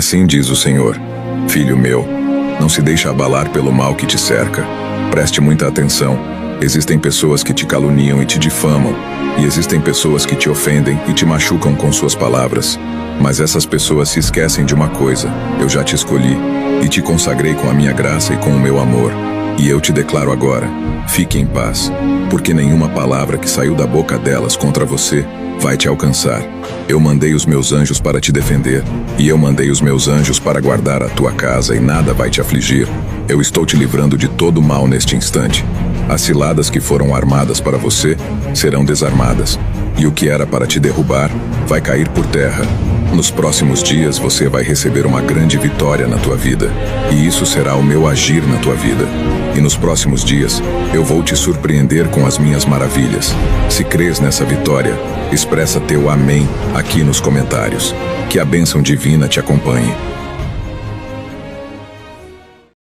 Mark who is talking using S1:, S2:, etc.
S1: Assim diz o Senhor: filho meu, não se deixe abalar pelo mal que te cerca. Preste muita atenção. Existem pessoas que te caluniam e te difamam, e existem pessoas que te ofendem e te machucam com suas palavras. Mas essas pessoas se esquecem de uma coisa: eu já te escolhi, e te consagrei com a minha graça e com o meu amor. E eu te declaro agora: fique em paz, porque nenhuma palavra que saiu da boca delas contra você vai te alcançar. Eu mandei os meus anjos para te defender, e eu mandei os meus anjos para guardar a tua casa, e nada vai te afligir. Eu estou te livrando de todo mal neste instante. As ciladas que foram armadas para você serão desarmadas, e o que era para te derrubar vai cair por terra. Nos próximos dias você vai receber uma grande vitória na tua vida, e isso será o meu agir na tua vida. E nos próximos dias eu vou te surpreender com as minhas maravilhas. Se crês nessa vitória, expressa teu amém aqui nos comentários. Que a bênção divina te acompanhe.